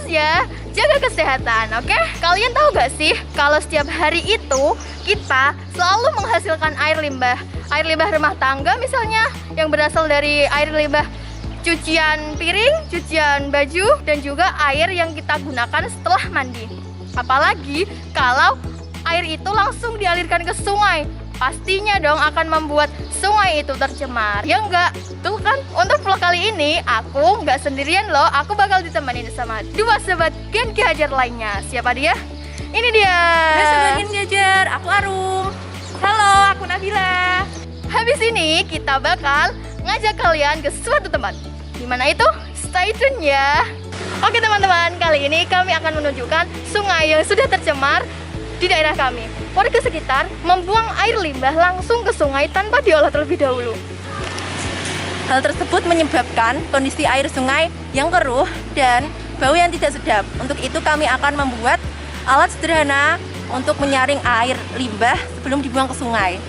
ya, jaga kesehatan, oke? Kalian tahu gak sih kalau setiap hari itu kita selalu menghasilkan air limbah rumah tangga misalnya, yang berasal dari air limbah cucian piring, cucian baju, dan juga air yang kita gunakan setelah mandi. Apalagi kalau air itu langsung dialirkan ke sungai, pastinya dong akan membuat sungai itu tercemar. Ya enggak? Tuh kan, untuk vlog kali ini aku nggak sendirian loh. Aku bakal ditemenin sama dua sobat Gen Ki Hajar lainnya. Siapa dia? Ini dia. Hai sobat Gen Ki Hajar, aku Arum. Halo, aku Nabila. Habis ini kita bakal ngajak kalian ke suatu tempat. Dimana itu? Stay tune ya. Oke teman-teman, kali ini kami akan menunjukkan sungai yang sudah tercemar di daerah kami. Warga sekitar membuang air limbah langsung ke sungai tanpa diolah terlebih dahulu. Hal tersebut menyebabkan kondisi air sungai yang keruh dan bau yang tidak sedap. Untuk itu kami akan membuat alat sederhana untuk menyaring air limbah sebelum dibuang ke sungai.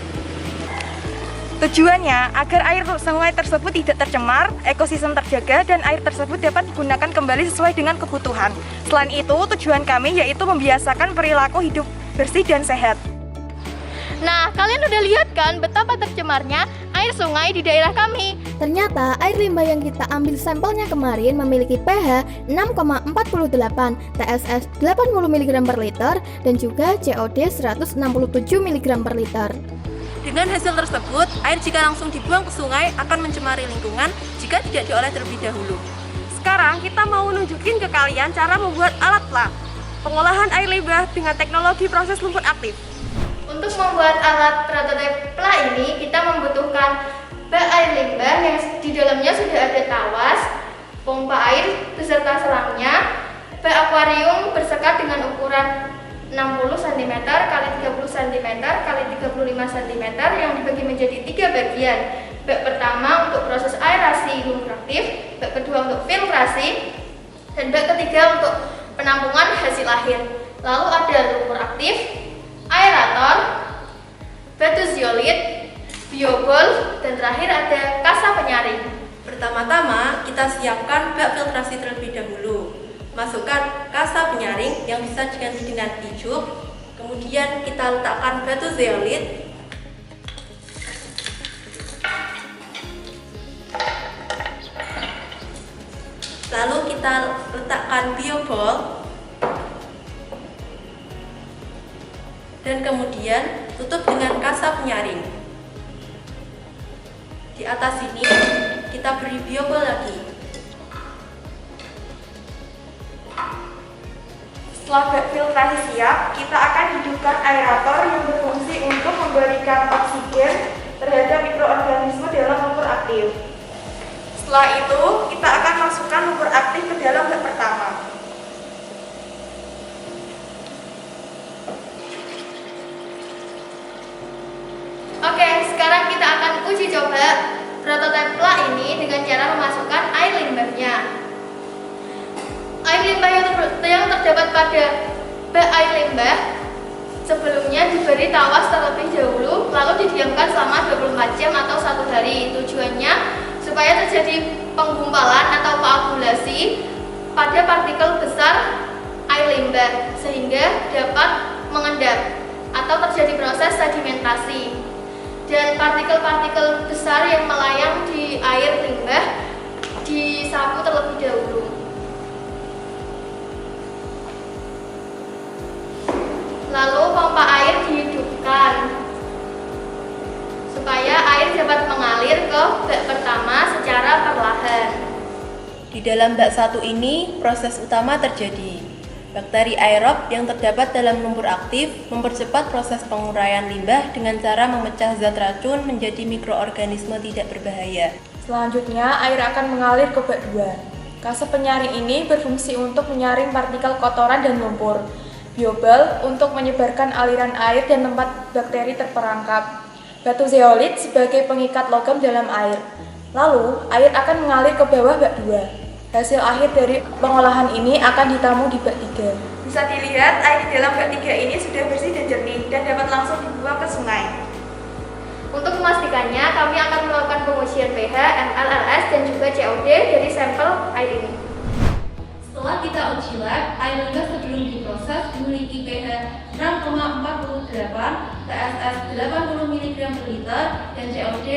Tujuannya agar air sungai tersebut tidak tercemar, ekosistem terjaga, dan air tersebut dapat digunakan kembali sesuai dengan kebutuhan. Selain itu, tujuan kami yaitu membiasakan perilaku hidup bersih dan sehat. Nah, kalian udah lihat kan betapa tercemarnya air sungai di daerah kami. Ternyata air limbah yang kita ambil sampelnya kemarin memiliki pH 6,48, TSS 80 mg per liter, dan juga COD 167 mg per liter. Dengan hasil tersebut, air jika langsung dibuang ke sungai akan mencemari lingkungan jika tidak diolah terlebih dahulu. Sekarang kita mau nunjukin ke kalian cara membuat alat PLA, pengolahan air limbah dengan teknologi proses lumpur aktif. Untuk membuat alat prototipe PLA ini, kita membutuhkan bak air limbah yang di dalamnya sudah ada tawas, pompa air beserta selangnya, bak akuarium bersekat dengan ukuran 60 cm x 30 cm x 35 cm yang dibagi menjadi 3 bagian. Bak pertama untuk proses aerasi lumpur aktif, bak kedua untuk filtrasi, dan bak ketiga untuk penampungan hasil akhir. Lalu ada lumpur aktif, aerator, batu zeolit, biobol, dan terakhir ada kasa penyaring. Pertama-tama, kita siapkan bak filtrasi terlebih dahulu. Masukkan kasa penyaring yang bisa diganti dengan ijuk. Kemudian kita letakkan batu zeolit. Lalu kita letakkan biobol. Dan kemudian tutup dengan kasa penyaring. Di atas sini kita beri biobol lagi. Setelah bak filtrasi siap, kita akan hidupkan aerator yang berfungsi untuk memberikan oksigen terhadap mikroorganisme dalam lumpur aktif. Setelah itu, kita akan masukkan lumpur aktif ke dalam bak pertama. Oke, sekarang kita akan uji coba prototipe PLA ini dengan cara memasukkan air limbahnya. Air limbah yang terdapat pada bak air limbah sebelumnya diberi tawas terlebih dahulu, lalu didiamkan selama 24 jam atau 1 hari. Tujuannya supaya terjadi penggumpalan atau koagulasi pada partikel besar air limbah sehingga dapat mengendap atau terjadi proses sedimentasi, dan partikel-partikel besar yang melayang di air limbah disapu terlebih dahulu. Lalu pompa air dihidupkan supaya air dapat mengalir ke bak pertama secara perlahan. Di dalam bak satu ini, proses utama terjadi. Bakteri aerob yang terdapat dalam lumpur aktif mempercepat proses penguraian limbah dengan cara memecah zat racun menjadi mikroorganisme tidak berbahaya. Selanjutnya, air akan mengalir ke bak 2. Kasa penyaring ini berfungsi untuk menyaring partikel kotoran dan lumpur. Biobol untuk menyebarkan aliran air dan tempat bakteri terperangkap. Batu zeolit sebagai pengikat logam dalam air. Lalu, air akan mengalir ke bawah bak 2. Hasil akhir dari pengolahan ini akan ditamu di bak 3. Bisa dilihat air di dalam bak 3 ini sudah bersih dan jernih dan dapat langsung dibuang ke sungai. Untuk memastikannya, kami akan melakukan pengujian pH, MLLS, dan juga COD dari sampel air ini. Setelah kita uji lab, air limbah sebelum diproses memiliki pH 6,48, TSS 80 mg per liter, dan COD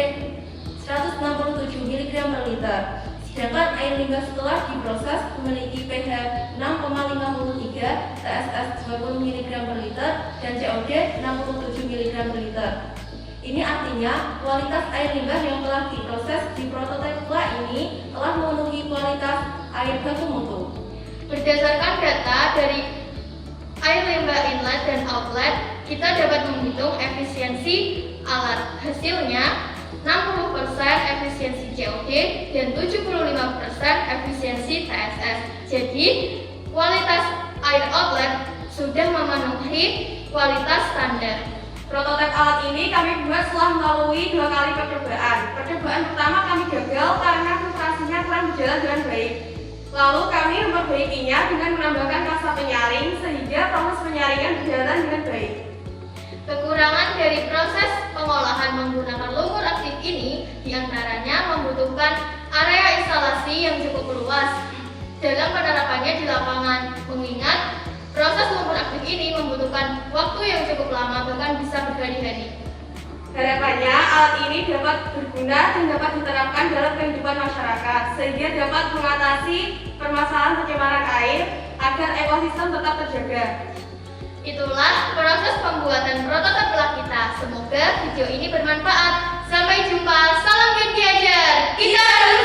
167 mg per liter. Sedangkan air limbah setelah diproses memiliki pH 6,53, TSS 20 mg per liter, dan COD 67 mg per liter. Ini artinya kualitas air limbah yang telah diproses di prototipe pla ini telah memenuhi kualitas air baku mutu. Berdasarkan data dari air limbah inlet dan outlet, kita dapat menghitung efisiensi alat. Hasilnya 60% efisiensi COD dan 75% efisiensi TSS. Jadi, kualitas air outlet sudah memenuhi kualitas standar. Prototipe alat ini kami buat setelah melalui 2 kali percobaan. Percobaan pertama kami gagal karena filtrasinya kurang berjalan dengan baik. Lalu kami memperbaikinya dengan menambahkan kasa penyaring sehingga proses penyaringan berjalan dengan baik. Kekurangan dari proses pengolahan menggunakan lumpur aktif ini diantaranya membutuhkan area instalasi yang cukup luas dalam penerapannya di lapangan, mengingat proses lumpur aktif ini membutuhkan waktu yang cukup lama, bahkan bisa berhari-hari. Harapannya alat ini dapat berguna dan dapat diterapkan dalam kehidupan masyarakat sehingga dapat mengatasi permasalahan pencemaran air agar ekosistem tetap terjaga. Itulah proses pembuatan prototipe pla kita. Semoga video ini bermanfaat. Sampai jumpa. Salam Genki Ajar. Kita harus